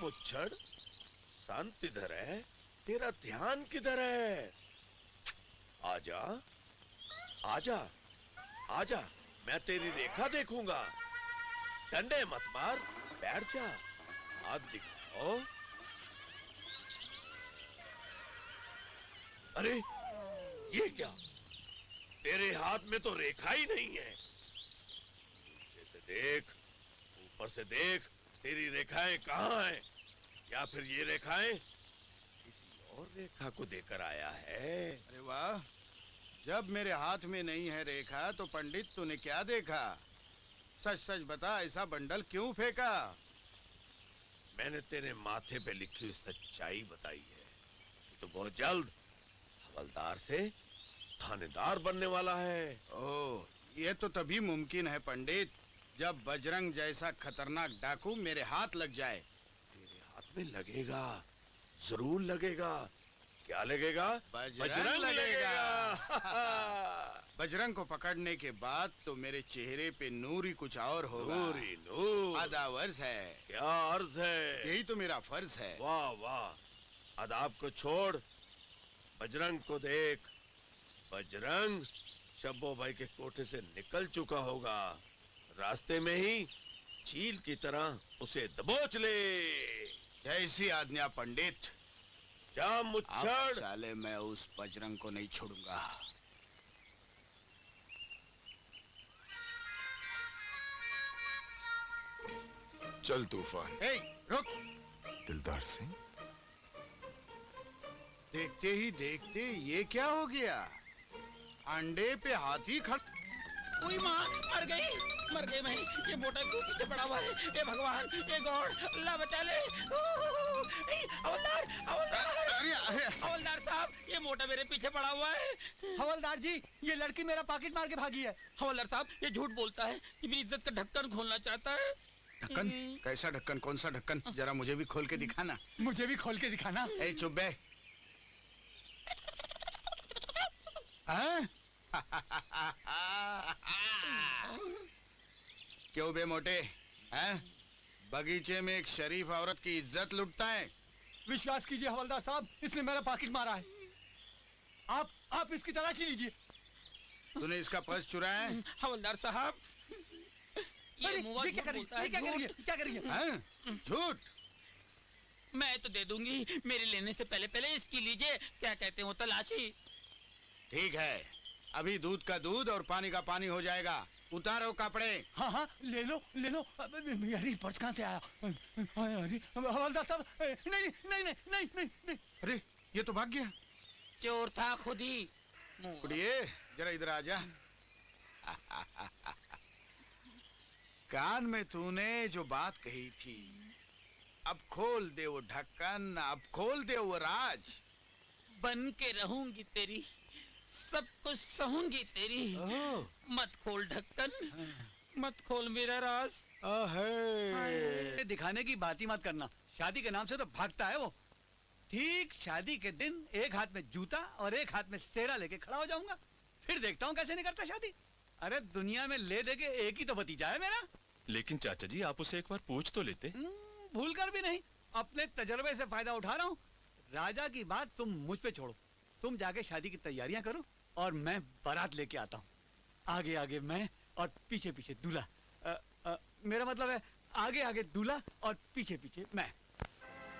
मुच्छड़, संत इधर है, तेरा ध्यान किधर है? आजा, आजा, आजा, मैं तेरी रेखा देखूंगा। डंडे मत मार, बैठ जा, हाथ दिखाओ। अरे ये क्या? तेरे हाथ में तो रेखा ही नहीं है। नीचे से देख, ऊपर से देख, तेरी रेखाएं कहाँ हैं? या फिर ये रेखाएं किसी और रेखा को देकर आया है? अरे वाह, जब मेरे हाथ में नहीं है रेखा तो पंडित तूने क्या देखा? सच सच बता, ऐसा बंडल क्यों फेंका? मैंने तेरे माथे पे लिखी हुई सच्चाई बताई है कि तू बहुत जल्द हवलदार से थानेदार बनने वाला है। ओह, ये तो तभी मुमकिन है पंडित, जब बजरंग जैसा खतरनाक डाकू मेरे हाथ लग जाए। तेरे हाथ में लगेगा, जरूर लगेगा। क्या लगेगा? बजरंग लगेगा। बजरंग को पकड़ने के बाद तो मेरे चेहरे पे नूर ही कुछ और होगा। नूर ही नूर। आदाब अर्ज है। क्या अर्ज है? यही तो मेरा फर्ज है। वाह वाह, आदाब को छोड़, बजरंग को देख। बजरंग शब्बो भाई के कोठे से निकल चुका होगा, रास्ते में ही चील की तरह उसे दबोच ले। जैसी आज्ञा पंडित। जा मुच्छड़। साले मैं उस बजरंग को नहीं छोड़ूंगा। चल तूफान। ए, रुक। दिलदार सिंह, देखते ही देखते ये क्या हो गया? अंडे पे हाथी खड़। ओए माँ, मर गई भाई। ये मोटा क्यों पीछे पड़ा हुआ है? ये भगवान, ये गॉड, अल्लाह बचा ले। हवलदार, हवलदार साहब, ये मोटा मेरे पीछे पड़ा हुआ है। हवलदार जी, ये लड़की मेरा पॉकेट मार के भागी है। हवलदार साहब, ये झूठ बोलता है, ये मेरी इज्जत का ढक्कन खोलना चाहता है। ढक्कन? कैसा ढक्कन? कौन सा ढक्कन? जरा मुझे भी खोल के दिखाना। मुझे भी खोल के दिखाना। ए चुप बे। क्यों बे मोटे, हैं? बगीचे में एक शरीफ औरत की इज्जत लुटता है? विश्वास कीजिए हवलदार साहब, इसने मेरा पॉकेट मारा है। आप इसकी तलाशी लीजिए। तूने इसका पर्स चुराया है? हवलदार साहब, ये मुआ क्या करेंगे? क्या करेंगे? झूठ। मैं तो दे दूंगी, मेरे लेने से पहले पहले इसकी लीजिए, क्या कहते हो, तलाशी। ठीक है, अभी दूध का दूध और पानी का पानी हो जाएगा। उतारो कपड़े। हाँ हाँ, ले लो। अरे पर्स कहाँ से आया? अरे हवलदार साहब, नहीं। अरे ये तो भाग गया। चोर था खुद ही। उड़िए, जरा इधर आ जा। कान में तूने जो बात कही थी, अब खोल दे वो ढक्कन, अब खोल दे वो राज। बन के रहूंगी तेरी, सब कुछ सहूंगी तेरी। मत खोल ढक्कन, मत खोल मेरा राज। दिखाने की बात ही मत करना, शादी के नाम से तो भागता है वो। ठीक शादी के दिन एक हाथ में जूता और एक हाथ में सेरा लेके खड़ा हो जाऊंगा, फिर देखता हूँ कैसे नहीं करता शादी। अरे दुनिया में ले दे के एक ही तो भतीजा है मेरा। लेकिन चाचा जी, आप उसे एक बार पूछ तो लेते। भूल कर भी नहीं, अपने तजर्बे से फायदा उठा रहा हूँ। राजा की बात तुम मुझ पे छोड़ो, तुम जाके शादी की तैयारियां करो और मैं बारात लेके आता हूँ। आगे आगे मैं और पीछे पीछे दूल्हा। मेरा मतलब है आगे आगे दूल्हा और पीछे पीछे मैं।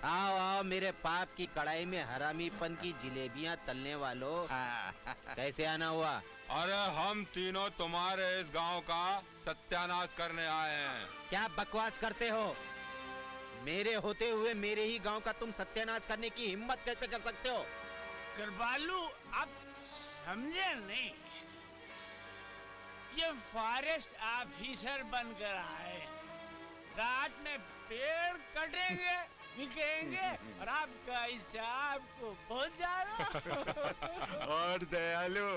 आओ आओ मेरे पाप की कढ़ाई में हरामीपन की जिलेबियां तलने वालों। कैसे आना हुआ? अरे हम तीनों तुम्हारे इस गांव का सत्यानाश करने आए हैं। क्या बकवास करते हो? मेरे होते हुए मेरे ही गांव का तुम सत्यानाश करने की हिम्मत कैसे कर सकते हो? कृपालू, आप समझे नहीं, ये फॉरेस्ट ऑफिसर बनकर आए, रात में पेड़ कटेंगे, बिकेंगे और आपका हिसाब को बहुत ज्यादा। और दयालु,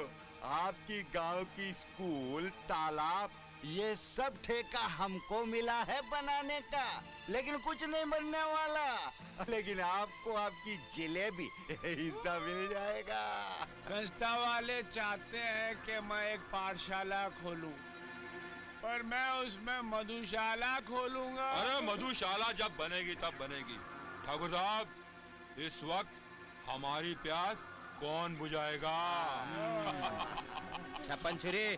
आपकी गांव की स्कूल, तालाब, ये सब ठेका हमको मिला है बनाने का, लेकिन कुछ नहीं बनने वाला। लेकिन आपको आपकी जिलेबी हिस्सा मिल जाएगा। संस्था वाले चाहते हैं कि मैं एक पाठशाला खोलूं, पर मैं उसमें मधुशाला खोलूंगा। अरे मधुशाला जब बनेगी तब बनेगी, ठाकुर साहब, इस वक्त हमारी प्यास कौन बुझाएगा? छप्पन छुरी।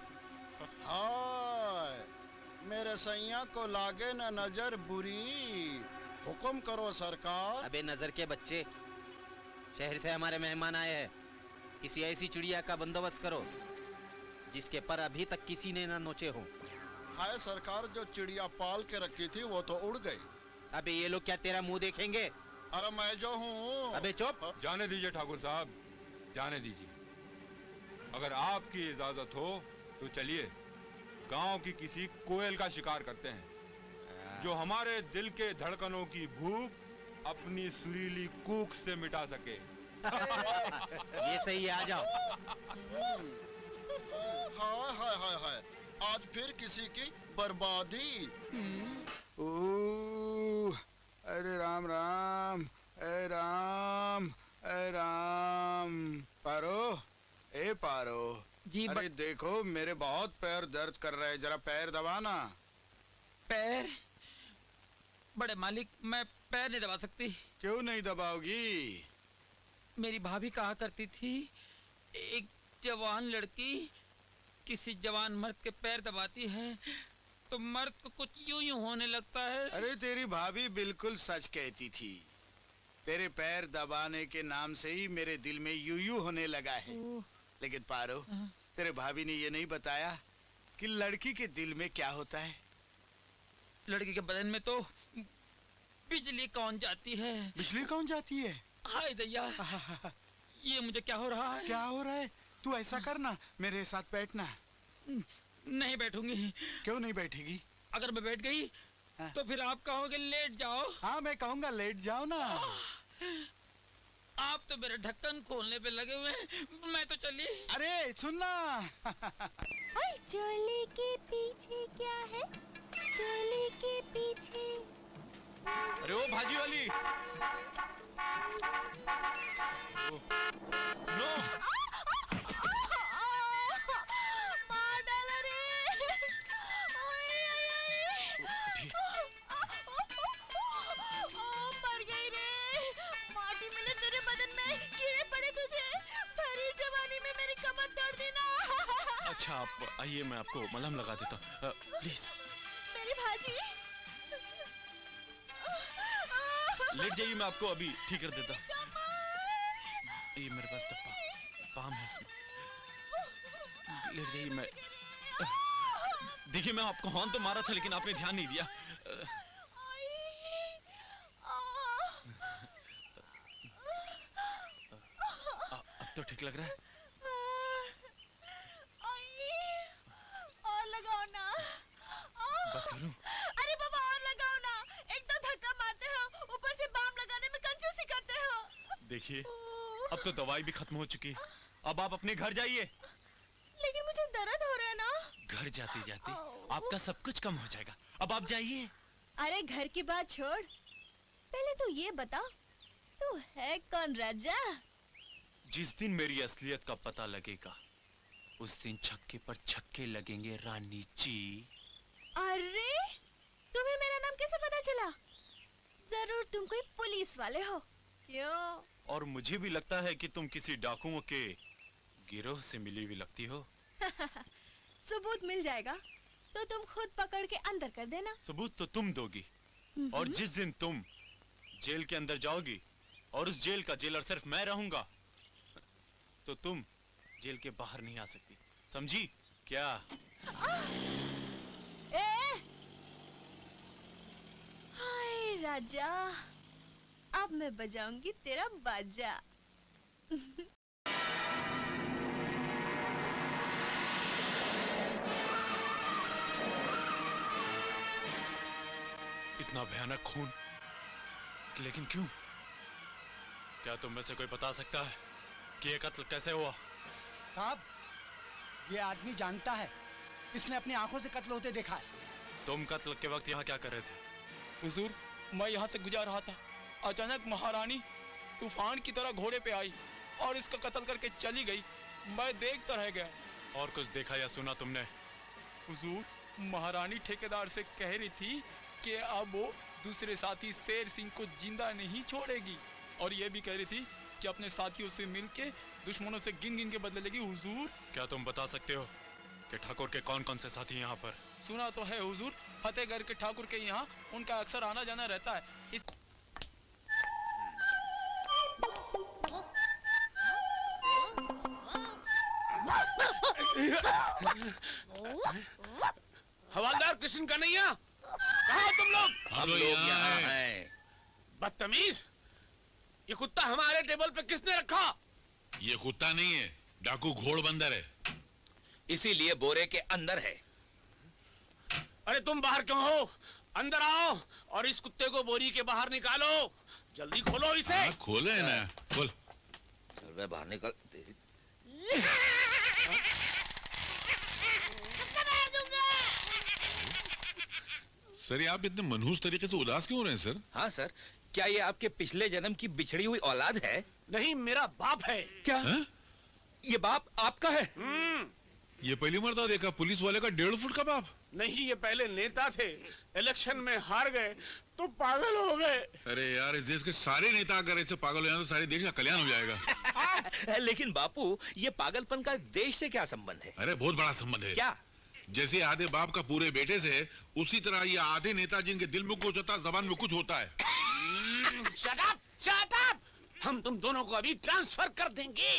हाय, मेरे सैया को लागे न नजर बुरी, हुक्म करो सरकार। अबे नजर के बच्चे, शहर से हमारे मेहमान आए हैं। किसी ऐसी चिड़िया का बंदोबस्त करो जिसके पर अभी तक किसी ने ना नोचे हो। हाय सरकार, जो चिड़िया पाल के रखी थी वो तो उड़ गई। अबे ये लोग क्या तेरा मुंह देखेंगे? अरे मैं जो हूँ। अबे चुप। जाने दीजिए ठाकुर साहब, जाने दीजिए। अगर आपकी इजाजत हो तो चलिए गांव की किसी कोयल का शिकार करते हैं जो हमारे दिल के धड़कनों की भूख अपनी सुरीली कूक से मिटा सके। ये सही है, आ जाओ। हाय हाय हाय हाय, आज फिर किसी की बर्बादी। अरे राम राम, ए राम, ए राम। पारो, ए पारो। जी अरे देखो मेरे बहुत पैर दर्द कर रहे हैं, जरा पैर दबाना। पैर? बड़े मालिक, मैं पैर नहीं दबा सकती। क्यों नहीं दबाओगी? मेरी भाभी कहा करती थी, एक जवान लड़की किसी जवान मर्द के पैर दबाती है तो मर्द को कुछ यूं यूं होने लगता है। अरे तेरी भाभी बिल्कुल सच कहती थी। तेरे पैर दबाने के नाम से ही मेरे दिल में यूं होने लगा है। लेकिन पारो, तेरे भाभी ने ये नहीं बताया कि लड़की के दिल में क्या होता है। लड़की के बदन में तो बिजली कौन जाती है। बिजली कौन जाती है? हाय दैया, ये मुझे क्या हो रहा है? क्या हो रहा है? तू ऐसा करना, मेरे साथ बैठना। नहीं बैठूंगी। क्यों नहीं बैठेगी? अगर मैं बैठ गई तो फिर आप कहोगे लेट जाओ। हाँ मैं कहूँगा लेट जाओ ना। आप तो मेरे ढक्कन खोलने पे लगे हुए हैं, मैं तो चली। अरे सुनना। चोली के पीछे क्या है? चोली के पीछे। अरे ओ भाजी वाली, नो। मार डाला रे। मर गई रे। माटी मिले तेरे बदन में, कीड़े पड़े तुझे। भरी जवानी में मेरी कमर तोड़ दी ना। अच्छा आप आइए, मैं आपको मलहम लगा देता हूँ, प्लीज। मेरी भाजी। लेट जाइए, मैं आपको अभी ठीक कर देता हूँ। ये मेरे पास डब्बा पाम है इसमें, लेट जाइए। मैं देखिए, मैं आपको हॉर्न तो मारा था लेकिन आपने ध्यान नहीं दिया। अब तो ठीक लग रहा है। और लगाओ ना। बस करूं? अरे बाबा और लगाओ ना। एक तो धक्का मारते हो, ऊपर से बाम लगाने में कंजूसी करते हो। देखिए, अब तो दवाई भी खत्म हो चुकी, अब आप अपने घर जाइए। लेकिन मुझे दर्द हो रहा है ना। घर जाते जाते आपका सब कुछ कम हो जाएगा, अब आप जाइए। अरे घर की बात छोड़, पहले तो ये बता, तू है कौन राजा? जिस दिन मेरी असलियत का पता लगेगा उस दिन छक्के पर छक्के लगेंगे रानी जी। अरे तुम्हें मेरा नाम कैसे पता चला? जरूर तुम कोई पुलिस वाले हो। क्यों? और मुझे भी लगता है कि तुम किसी डाकुओं के गिरोह से मिली हुई लगती हो। सबूत मिल जाएगा तो तुम खुद पकड़ के अंदर कर देना। सबूत तो तुम दोगी, और जिस दिन तुम जेल के अंदर जाओगी और उस जेल का जेलर सिर्फ मैं रहूंगा, तो तुम जेल के बाहर नहीं आ सकती, समझी क्या? हाय राजा, अब मैं बजाऊंगी तेरा बाजा। इतना भयानक खून, लेकिन क्यों? क्या तुम में से कोई बता सकता है कि ये कत्ल कैसे हुआ? साहब, ये आदमी जानता है, इसने अपनी आंखों से कत्ल होते देखा है। तुम कत्ल के वक्त यहाँ क्या कर रहे थे? हुजूर, मैं यहाँ से गुजर रहा था, अचानक महारानी तूफान की तरह घोड़े पे आई और इसका कत्ल करके चली गई। मैं देखता रह गया। और कुछ देखा या सुना तुमने? हुजूर, महारानी ठेकेदार से कह रही थी कि अब वो दूसरे साथी शेर सिंह को जिंदा नहीं छोड़ेगी। और ये भी कह रही थी कि अपने साथियों से मिलके दुश्मनों से गिन गिन के बदले लेगी। हुजूर, क्या तुम बता सकते हो कि ठाकुर के कौन कौन से साथी यहाँ पर? सुना तो है हुजूर, फतेहगढ़ के ठाकुर के यहाँ उनका अक्सर आना जाना रहता है। हवालदार कृष्ण कन्हैया, कहाँ हो तुम लोग? हम लोग यहाँ हैं। बदतमीज, ये कुत्ता हमारे टेबल पे किसने रखा? ये कुत्ता नहीं है, डाकू घोड़ बंदर है। इसीलिए बोरे के अंदर है। अरे तुम बाहर क्यों हो? अंदर आओ और इस कुत्ते को बोरी के बाहर निकालो। जल्दी खोलो इसे। खोले ना, खोल। चल मैं बाहर निकल। सर, आप इतने मनहूस तरीके से उदास क्यों हो रहे हैं सर? हाँ सर, क्या ये आपके पिछले जन्म की बिछड़ी हुई औलाद है? नहीं, मेरा बाप है। क्या? ये बाप आपका है? ये पहली मर्तबा देखा पुलिस वाले का 1.5 फुट का बाप। नहीं, ये पहले नेता थे, इलेक्शन में हार गए तो पागल हो गए। अरे यार, इस देश के सारे नेता अगर ऐसे पागल हो जाए तो सारे देश का कल्याण हो जाएगा। लेकिन बापू, ये पागलपन का देश से क्या संबंध है? अरे बहुत बड़ा संबंध है। क्या? जैसे आधे बाप का पूरे बेटे से, उसी तरह ये आधे नेता जिनके दिल में कुछ होता है, जबान में कुछ होता है। Shut up, shut up! हम तुम दोनों को अभी ट्रांसफर कर देंगे।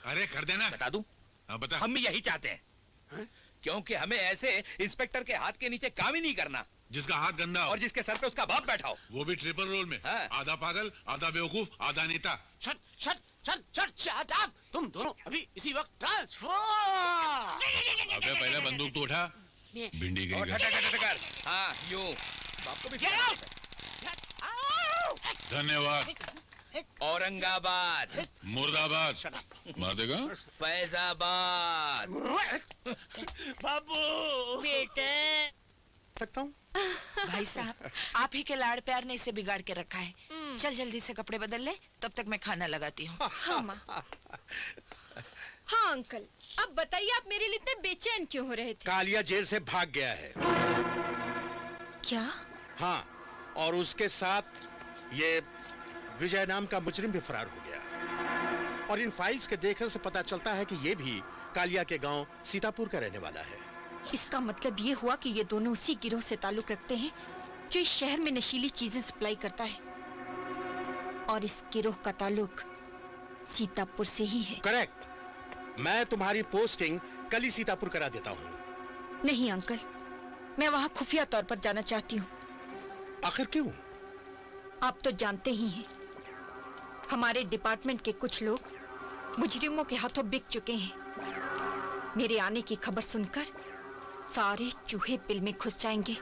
अरे कर देना। बता दूं? हाँ बता। हम यही चाहते हैं, क्योंकि हमें ऐसे इंस्पेक्टर के हाथ के नीचे काम ही नहीं करना। जिसका हाथ गंदा हो और जिसके सर पे उसका बाप बैठा हो। वो भी ट्रिपल रोल में। आधा पागल, आधा बेवकूफ, आधा नेता। Shut shut shut shut shut up! तुम दोनों अभी इसी वक्त ट्रांसफर। अबे पहले बंदूक तो उठा, भिंडी गिरी कर। हाँ, यूं। बाप को भी धन्यवाद। औरंगाबाद, मुर्दाबाद, मार देगा। फैजाबाद। बाबू बेटे, सकता हूँ? भाई साहब, आप ही के लाड़ प्यार ने इसे बिगाड़ के रखा है। चल जल्दी से कपड़े बदल ले, तब तक मैं खाना लगाती हूँ। हाँ माँ। हाँ अंकल, अब बताइए आप मेरे लिए इतने बेचैन क्यों हो रहे थे? कालिया जेल से भाग गया है। क्या? हाँ, और उसके साथ ये विजय नाम का मुजरिम भी फरार हो गया। और इन फाइल्स के देखने से पता चलता है कि ये भी कालिया के गांव सीतापुर का रहने वाला है। इसका मतलब ये हुआ कि ये दोनों उसी गिरोह से ताल्लुक रखते हैं जो इस शहर में नशीली चीजें सप्लाई करता है, और इस गिरोह का ताल्लुक सीतापुर से ही है। करेक्ट। मैं तुम्हारी पोस्टिंग कल ही सीतापुर करा देता हूँ। नहीं अंकल, मैं वहाँ खुफिया तौर पर जाना चाहती हूँ। आखिर क्यों? आप तो जानते ही हैं, हमारे डिपार्टमेंट के कुछ लोग मुजरिमों के हाथों बिक चुके हैं। मेरे आने की खबर सुनकर सारे चूहे बिल में घुस जाएंगे,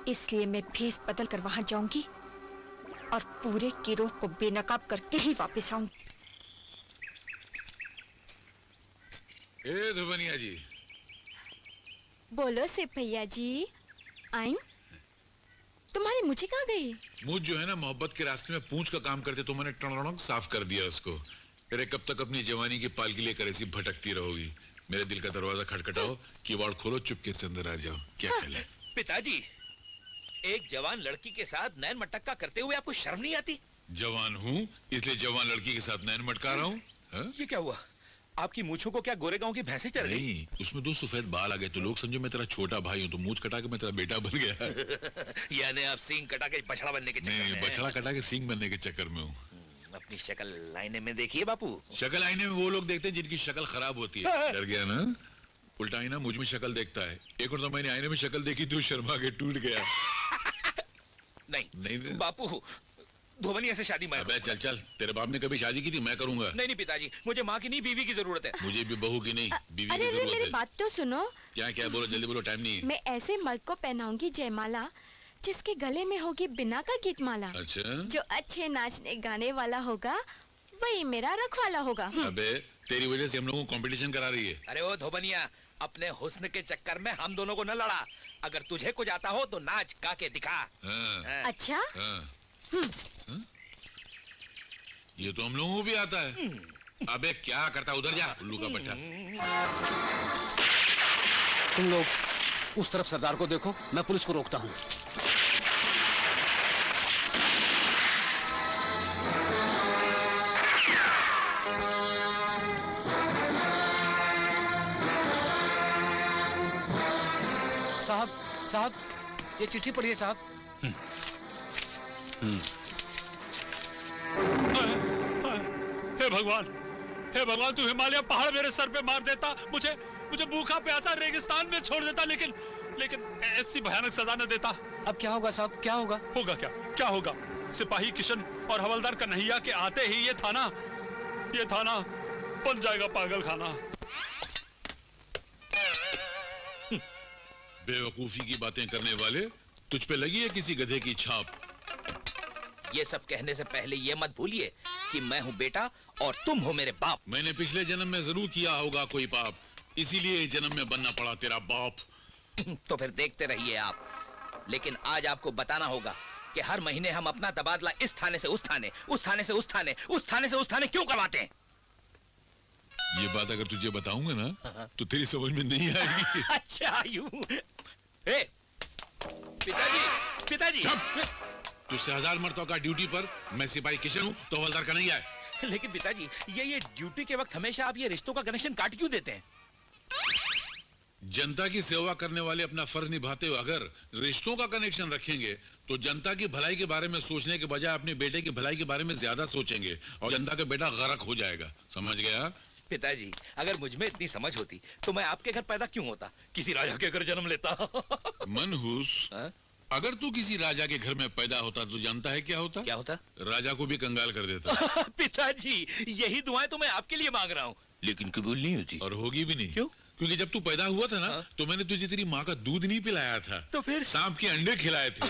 इसलिए मैं भेस बदल कर वहां जाऊंगी और पूरे गिरोह को बेनकाब करके ही वापस आऊंगी। ए धुबनिया जी। बोलो सिपहिया जी। आई? तुम्हारी मुझे कहाँ गई? मुझ जो है ना, मोहब्बत के रास्ते में पूंछ का काम करते तो मैंने टणक साफ कर दिया उसको। अरे कब तक अपनी जवानी की पालकी लेकर ऐसी भटकती रहोगी? मेरे दिल का दरवाजा खटखटाओ, किवाड़ खोलो, चुपके से अंदर आ जाओ। क्या ख्याल है? पिताजी, एक जवान लड़की के साथ नैन मटक्का करते हुए आपको शर्म नहीं आती? जवान हूँ इसलिए जवान लड़की के साथ नैन मटका रहा हूँ। ये क्या हुआ? आपकी मूंछों को क्या गोरेगांव की भैंसें चढ़ गई? नहीं, उसमें 2 सफेद बाल आ गए तो लोग समझो मैं तेरा छोटा भाई हूँ, तो मूंछ कटा के मैं तेरा बेटा बन गया। यानी आप सींग कटा के बछड़ा बनने के चक्कर में? नहीं, बछड़ा कटा के सींग बनने के चक्कर में हूँ। अपनी शक्ल आईने में देखिए बापू। शक्ल आईने में वो लोग देखते हैं जिनकी शक्ल खराब होती है। डर गया ना? उल्टा आईना मुझ में शक्ल देखता है। एक और तो मैंने आईने में शक्ल देखी तो शर्मा के टूट गया। नहीं बापू, धोबनिया से शादी मैं। अबे चल चल, तेरे बाप ने कभी शादी की थी? मैं करूंगा। नहीं पिताजी, मुझे माँ की नहीं बीवी की जरूरत है। मुझे भी बहू की नहीं, बीवी अरे की जरूरत मेरी है। बात तो सुनो। क्या क्या बोलो, जल्दी बोलो, टाइम नहीं है। मैं ऐसे मर्द को पहनाऊंगी जयमाला जिसके गले में होगी बिना का गीतमाला। अच्छा? जो अच्छे नाचने गाने वाला होगा वही मेरा रखवाला होगा। अबे तेरी वजह से हम लोगों को कंपटीशन करा रही है। अरे वो धोबनिया, अपने हुस्न के चक्कर में हम दोनों को न लड़ा। अगर तुझे कुछ आता हो तो नाच गा के दिखा। अच्छा? ये तो हम लोगों को भी आता है। अबे क्या करता, उधर जा उल्लू का पट्टा। तुम लोग उस तरफ सरदार को देखो, मैं पुलिस को रोकता हूँ। साहब, ये चिट्ठी पढ़िए साहब। हे भगवान, हे भगवान, तू हिमालय पहाड़ मेरे सर पे मार देता, मुझे भूखा प्यासा रेगिस्तान में छोड़ देता, लेकिन ऐसी भयानक सजा न देता। अब क्या होगा साहब, क्या होगा? होगा क्या होगा? सिपाही किशन और हवलदार कन्हैया के आते ही ये थाना बन जाएगा पागल खाना। बेवकूफी की बातें करने वाले, तुझ पे लगी है किसी गधे की छाप? ये सब कहने से पहले ये मत भूलिए कि मैं हूँ बेटा और तुम हो मेरे बाप। मैंने पिछले जन्म में जरूर किया होगा कोई पाप, इसीलिए इस जन्म में बनना पड़ा तेरा बाप। तो फिर देखते रहिए आप। लेकिन आज आपको बताना होगा कि हर महीने हम अपना तबादला इस थाने से उस थाने, उस थाने से उस थाने, उस थाने से उस थाने क्यों करवाते हैं? ये बात अगर तुझे बताऊंगा ना तो तेरी समझ में नहीं आएगी। अच्छा यूं। पिताजी। तुझसे 1000 मर्तबा का ड्यूटी पर मैं सिपाही किशन हूँ तो हवलदार का नहीं आए। लेकिन पिताजी, ये ड्यूटी के वक्त हमेशा आप ये रिश्तों का कनेक्शन काट क्यों देते हैं? जनता की सेवा करने वाले अपना फर्ज निभाते हुए अगर रिश्तों का कनेक्शन रखेंगे तो जनता की भलाई के बारे में सोचने के बजाय अपने बेटे की भलाई के बारे में ज्यादा सोचेंगे और जनता का बेटा गर्क हो जाएगा। समझ गया? पिताजी, अगर मुझ में इतनी समझ होती तो मैं आपके घर पैदा क्यों होता, किसी राजा के घर जन्म लेता। मनहूस, अगर तू किसी राजा के घर में पैदा होता तो जानता है क्या होता? क्या होता? राजा को भी कंगाल कर देता। पिताजी, यही दुआएं तो मैं आपके लिए मांग रहा हूँ, लेकिन कबूल नहीं होती। और होगी भी नहीं। क्यों? क्योंकि जब तू पैदा हुआ था ना तो मैंने तुझे तेरी माँ का दूध नहीं पिलाया था, तो फिर सांप के अंडे खिलाए थे।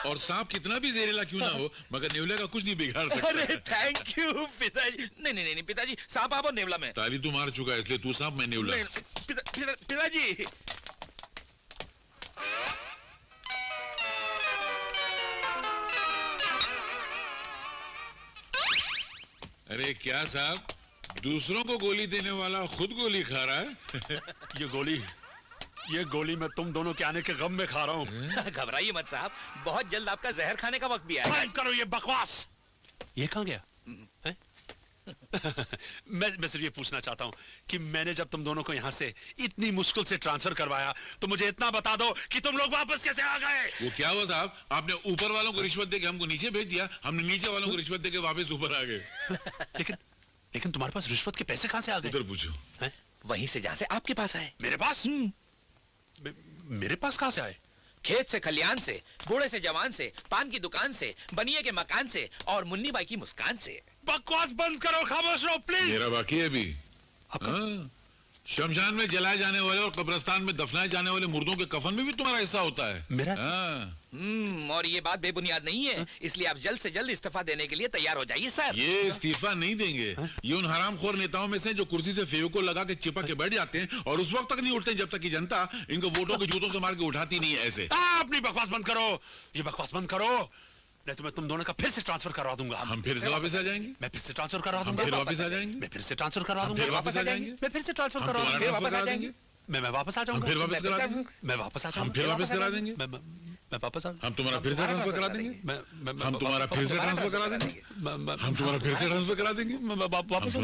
और सांप कितना भी जहरीला क्यों ना हो मगर नेवले का कुछ नहीं बिगाड़ सकता। अरे थैंक यू पिताजी। नहीं पिताजी, सांप आप और नेवला में। ताली तू मार चुका है इसलिए तू सांप मैं नेवला। पिताजी। अरे क्या साहब, दूसरों को गोली देने वाला खुद गोली खा रहा है। ये गोली मैं तुम दोनों के आने के गम में खा रहा हूँ। घबराइए मत साहब, बहुत जल्द आपका जहर खाने का वक्त भी आएगा। बंद करो ये बकवास। ये कहाँ गया? मैं सिर्फ ये पूछना चाहता हूँ कि मैंने जब तुम दोनों को यहाँ से इतनी मुश्किल से ट्रांसफर करवाया तो मुझे इतना बता दो कि तुम लोग वापस कैसे आ गए? वो क्या हुआ साहब, आपने ऊपर वालों को रिश्वत देके हमको नीचे भेज दिया, हमने नीचे वालों को रिश्वत देके वापस ऊपर आ गए। लेकिन तुम्हारे पास रिश्वत के पैसे कहाँ से आ गए? उधर पूछो। वहीं से जहाँ से आपके पास आए। मेरे पास? मेरे पास कहाँ से आए? खेत से, खलियान से, बूढ़े से, जवान से, पान की दुकान से, बनिए के मकान से और मुन्नी बाई की मुस्कान से। बकवास बंद करो, खामोश रहो प्लीज। मेरा बाकी है अभी। शमशान में जलाए जाने वाले और कब्रिस्तान में दफनाए जाने वाले मुर्दों के कफन में भी तुम्हारा हिस्सा होता है। मेरा? और ये बात बेबुनियाद नहीं है, इसलिए आप जल्द से जल्द इस्तीफा देने के लिए तैयार हो जाइए सर। ये इस्तीफा नहीं देंगे। ये उन हरामखोर नेताओं में से जो कुर्सी से फेविकोल लगा के चिपक के बैठ जाते हैं और उस वक्त तक नहीं उठते जब तक कि जनता इनको वोटों के जूतों से मार के उठाती नहीं है। ऐसे अपनी बकवास बंद करो, ये बकवास बंद करो, नहीं तो मैं तुम दोनों का फिर से ट्रांसफर करवा दूंगा। हम फिर से वापस आ जाएंगे। मैं फिर से ट्रांसफर करवा दूंगा। फिर वापस आ जाएंगे। मैं फिर से ट्रांसफर करवा दूंगा। फिर वापस आ जाएंगे। मैं फिर से ट्रांसफर करवा दूंगा। फिर वापस आ जाएंगे। मैं वापस आ जाऊंगा। फिर वापस करा देंगे। मैं वापस आ जाऊंगा। हम फिर वापस करा देंगे। मैं वापस आ हम तुम्हारा फिर से ट्रांसफर करा देंगे। हम तुम्हारा फिर से ट्रांसफर करा देंगे। हम तुम्हारा फिर से ट्रांसफर करा देंगे। वापस